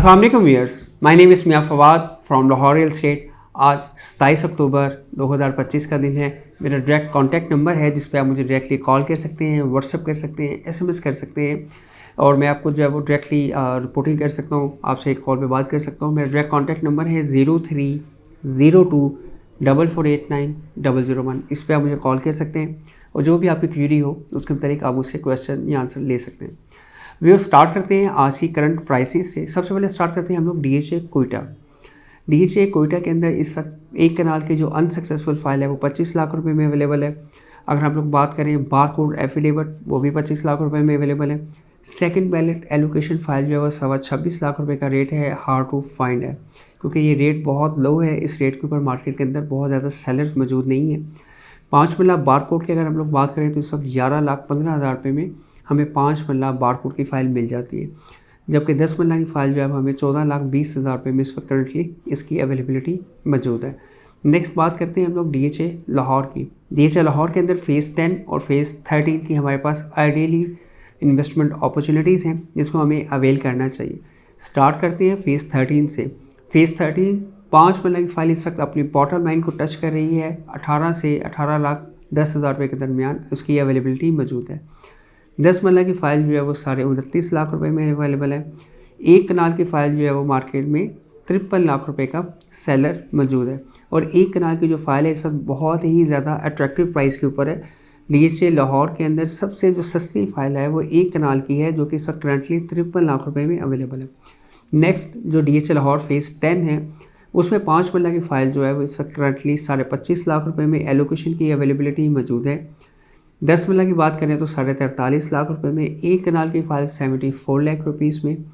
अस्सलाम वालेकुम viewers, my name is Mian Fawad from Lahore real estate. आज 27 अक्टूबर 2025 का दिन है। मेरा डायरेक्ट कॉन्टैक्ट नंबर है जिस पे आप मुझे डायरेक्टली कॉल कर सकते हैं, व्हाट्सअप कर सकते हैं, एसएमएस कर सकते हैं और मैं आपको जो है वो डायरेक्टली रिपोर्टिंग कर सकता हूँ, आपसे एक कॉल पे बात कर सकता हूँ। मेरा डायरेक्ट कॉन्टैक्ट नंबर है 0302448901। इस पर आप मुझे कॉल कर सकते हैं और जो भी आपकी क्यूरी हो उसके मुताबिक आप मुझसे क्वेश्चन या आंसर ले सकते हैं। वीडियो स्टार्ट करते हैं आज की करंट प्राइसेस से। सबसे पहले स्टार्ट करते हैं हम लोग डीएचए कोयटा। डीएचए कोयटा के अंदर इस वक्त एक कनाल की जो अनसक्सेसफुल फाइल है वो 25 लाख रुपए में अवेलेबल है। अगर हम लोग बात करें बारकोड एफिडेविट, वो भी 25 लाख रुपए में अवेलेबल है। सेकंड बैलेट एलोकेशन फाइल जो है वो 26.25 लाख रुपए का रेट है, हार्ड टू फाइंड है क्योंकि ये रेट बहुत लो है। इस रेट के ऊपर मार्केट के अंदर बहुत ज़्यादा सेलर्स मौजूद नहीं है। 5 मरला बारकोड की अगर हम लोग बात करें तो इस वक्त 11,15,000 रुपये में हमें 5 मरला बारकोड की फ़ाइल मिल जाती है, जबकि 10 मरला की फ़ाइल जो है हमें 14,20,000 रुपये में इस वक्त करंटली इसकी अवेलेबिलिटी मौजूद है। नेक्स्ट बात करते हैं हम लोग डीएचए लाहौर की। डीएचए लाहौर के अंदर फ़ेज़ 10 और फ़ेज़ 13 की हमारे पास आइडियली इन्वेस्टमेंट अपॉर्चुनिटीज़ हैं जिसको हमें अवेल करना चाहिए। स्टार्ट करते हैं फ़ेज़ 13 से। फ़ेज़ 13 5 मरला की फ़ाइल इस वक्त अपनी बॉटम लाइन को टच कर रही है। 18 से 18,10,000 रुपये के दरमियान उसकी अवेलेबिलिटी मौजूद है। 10 मरला की फ़ाइल जो है वो 29.5 लाख रुपए में अवेलेबल है। एक कनाल की फ़ाइल जो है वो मार्केट में 53 लाख रुपए का सेलर मौजूद है और एक कनाल की जो फ़ाइल है इस वक्त बहुत ही ज़्यादा अट्रैक्टिव प्राइस के ऊपर है। डीएचए लाहौर के अंदर सबसे जो सस्ती फ़ाइल है वो एक कनाल की है जो कि इस वक्त करंटली 53 लाख रुपए में अवेलेबल है। नेक्स्ट जो डीएचए लाहौर फ़ेज़ 10 है उसमें 5 मरला की फ़ाइल जो है वो इस वक्त करंटली 25.5 लाख रुपए में एलोकेशन की अवेलेबिलिटी मौजूद है। 10 मरला की बात करें तो 43.5 लाख रुपए में। एक कनाल की फ़ाइल 74 लाख रुपीज़ में,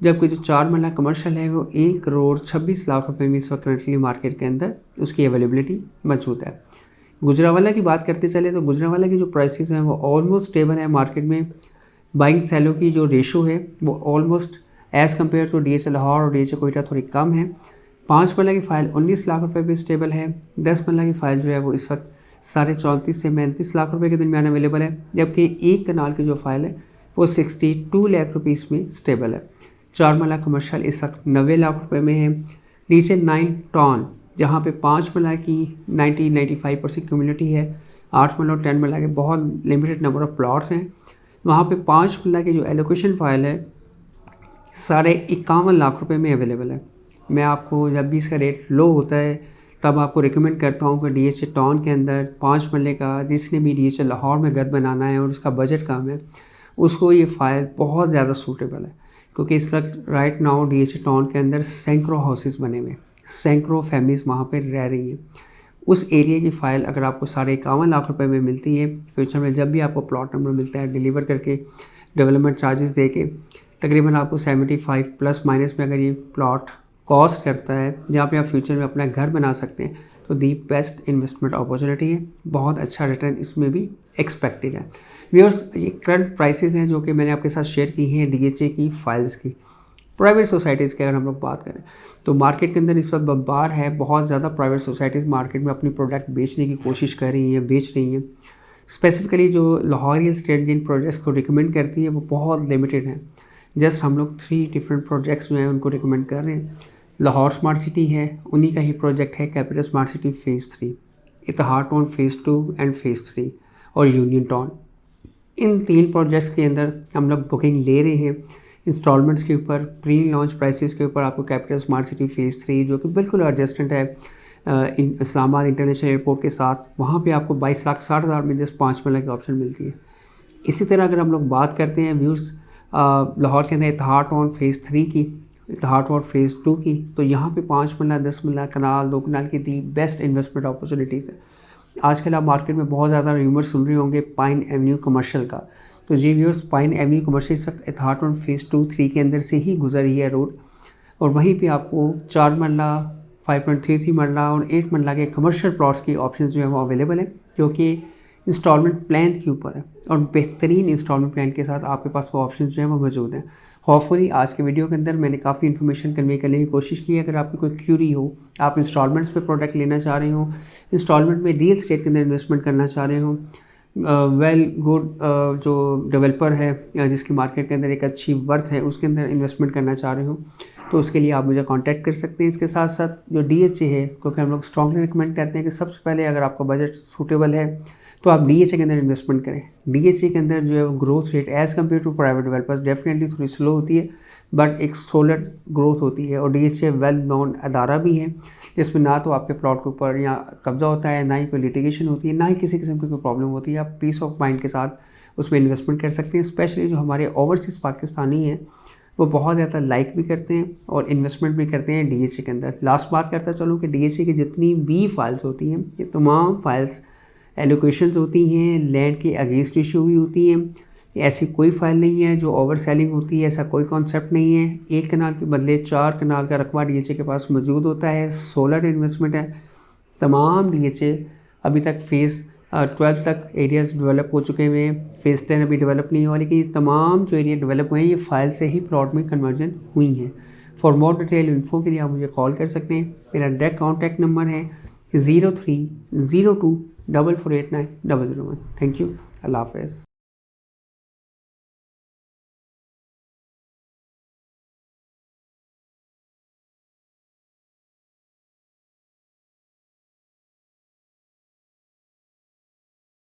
जबकि जो 4 मरला कमर्शियल है वो 1,26,00,000 रुपए में इस वक्त करंटली मार्केट के अंदर उसकी अवेलेबिलिटी मौजूद है। गुजरावाला की बात करते चले तो गुजरावाला की जो प्राइसेस हैं वो ऑलमोस्ट स्टेबल है। मार्केट में बाइंग सेलों की जो रेशो है वो almost as compare to DHA Lahore और डीएचए कोयटा थोड़ी कम है। 5 मरला की फ़ाइल 19 लाख रुपये भी स्टेबल है। 10 मरला की फ़ाइल जो है वो इस वक्त 34.5 से 35 लाख रुपए के दरमियान अवेलेबल है, जबकि एक कनाल की जो फाइल है वो 62 लाख रुपीज़ में स्टेबल है। 4 मरला कमर्शियल इस वक्त 90 लाख रुपए में है। नीचे 9 टॉन जहाँ पे 5 मरला की 90-95% कम्युनिटी है, 8 मरला और 10 मरला के बहुत लिमिटेड नंबर ऑफ प्लॉट्स हैं, वहाँ पे 5 मरला की जो एलोकेशन फाइल है 51.5 लाख रुपए में अवेलेबल है। मैं आपको जब भी इसका रेट लो होता है तब आपको रिकमेंड करता हूँ कि डीएचए टाउन के अंदर 5 मरले का जिसने भी डीएचए लाहौर में घर बनाना है और उसका बजट कम है उसको ये फ़ाइल बहुत ज़्यादा सूटेबल है, क्योंकि इस वक्त राइट नाउ डीएचए टाउन के अंदर सैकड़ों हाउसेस बने हुए हैं, सैकड़ों फैमिलीज़ वहाँ पर रह रही हैं। उस एरिया की फ़ाइल अगर आपको 51.5 लाख रुपए में मिलती है, फ्यूचर में जब भी आपको प्लॉट नंबर मिलता है डिलीवर करके डेवलपमेंट चार्जेस दे के तकरीबन आपको 75 प्लस माइनस में अगर ये प्लॉट कॉस्ट करता है जहाँ पे आप फ्यूचर में अपना घर बना सकते हैं, तो दी बेस्ट इन्वेस्टमेंट अपॉर्चुनिटी है। बहुत अच्छा रिटर्न इसमें भी एक्सपेक्टेड है। व्यूअर्स, ये करंट प्राइसेस हैं जो कि मैंने आपके साथ शेयर की हैं डीएचए की फाइल्स की। प्राइवेट सोसाइटीज़ की अगर हम लोग बात करें तो मार्केट के अंदर इस वक्त बम्बार है, बहुत ज़्यादा प्राइवेट सोसाइटीज़ मार्केट में अपनी प्रोडक्ट बेचने की कोशिश कर रही हैं, बेच रही हैं। स्पेसिफिकली जो लाहौर रियल एस्टेट जिन प्रोजेक्ट्स को रिकमेंड करती है वो बहुत लिमिटेड हैं। जस्ट हम लोग 3 डिफरेंट प्रोजेक्ट्स जो हैं उनको रिकमेंड कर रहे हैं। लाहौर स्मार्ट सिटी है, उन्हीं का ही प्रोजेक्ट है capital smart city phase 3, Ittehad town phase 2 and phase 3 और यूनियन टाउन। इन 3 प्रोजेक्ट्स के अंदर हम लोग बुकिंग ले रहे हैं इंस्टॉलमेंट्स के ऊपर, प्री लॉन्च प्राइसेस के ऊपर। आपको कैपिटल स्मार्ट सिटी फ़ेज़ 3 जो कि बिल्कुल एडजस्टेंट है इस्लामाबाद इंटरनेशनल एयरपोर्ट के साथ, वहाँ पे आपको 22,60,000 में जस्ट 5 मरला की ऑप्शन मिलती है। इसी तरह अगर हम लोग बात करते हैं व्यूज़ लाहौर के अंदर इतिहाद टाउन फ़ेज़ 3 की, इतिहाद टाउन फ़ेज़ 2 की, तो यहाँ पे 5 मरला 10 मरला कनाल 2 कनाल की दी बेस्ट इन्वेस्टमेंट अपॉर्चुनिटीज़ है। आजकल आप मार्केट में बहुत ज़्यादा र्यूमर सुन रहे होंगे पाइन एवेन्यू कमर्शियल का, तो जी व्यूअर्स, पाइन एवेन्यू कमर्शियल इस वक्त इतिहाद टाउन फ़ेज़ 2-3 के अंदर से ही गुजर रही है रोड, और वहीं पे आपको 4 मरला 5.33 मरला और 8 मरला के कमर्शियल प्लॉट्स की ऑप्शन जो है वो अवेलेबल है, जो कि इंस्टॉलमेंट प्लान के ऊपर है और बेहतरीन इंस्टॉलमेंट प्लान के साथ आपके पास वो ऑप्शन जो है वो मौजूद हैं। होपफुली आज के वीडियो के अंदर मैंने काफ़ी इन्फॉर्मेशन कन्वे करने की कोशिश की है। अगर आपकी कोई क्यूरी हो, आप इंस्टॉलमेंट्स पे प्रोडक्ट लेना चाह रहे हो, इंस्टॉलमेंट में रियल एस्टेट के अंदर इन्वेस्टमेंट करना चाह रहे हो, वेल गुड जो डेवलपर है जिसकी मार्केट के अंदर एक अच्छी वर्थ है उसके अंदर इन्वेस्टमेंट करना चाह रहे हो, तो उसके लिए आप मुझे कांटेक्ट कर सकते हैं। इसके साथ साथ जो DHA है, क्योंकि हम लोग स्ट्रांगली रिकमेंड करते हैं कि सबसे पहले अगर आपका बजट सूटेबल है तो आप DHA के अंदर इन्वेस्टमेंट करें। DHA के अंदर जो है growth rate as compare to private developers definitely थोड़ी स्लो होती है, बट एक सॉलिड ग्रोथ होती है। और DHA वेल नोन अदारा भी है, जिसमें ना तो आपके प्लॉट के ऊपर या कब्जा होता है, ना ही कोई लिटिगेशन होती है, ना ही किसी किस्म की कोई प्रॉब्लम होती है। आप पीस ऑफ माइंड के साथ उसमें इन्वेस्टमेंट कर सकते हैं। स्पेशली जो हमारे ओवरसीज़ पाकिस्तानी हैं वो बहुत ज़्यादा लाइक भी करते हैं और इन्वेस्टमेंट भी करते हैं DHA के अंदर। लास्ट बात करता चलूँ कि DHA की जितनी भी फाइल्स होती हैं, ये तमाम फाइल्स एलोकेशंस होती हैं, लैंड के अगेंस्ट इशू भी होती हैं। ऐसी कोई फाइल नहीं है जो ओवर सेलिंग होती है, ऐसा कोई कॉन्सेप्ट नहीं है। 1 कनाल के बदले 4 कनाल का रकबा DHA के पास मौजूद होता है। सोलर इन्वेस्टमेंट है। तमाम DHA अभी तक फेज़ 12 तक एरियाज़ डेवलप हो चुके हुए हैं। फेज़ 10 अभी डेवलप नहीं हुआ, लेकिन ये तमाम जो एरिया डेवलप हुए हैं ये फाइल से ही प्लॉट में कन्वर्जन हुई हैं। फॉर मोर डिटेल इन्फो के लिए आप मुझे कॉल कर सकते हैं। मेरा डायरेक्ट कॉन्टैक्ट नंबर है 03024489 001। Thank you. अल्लाह हाफ़िज़।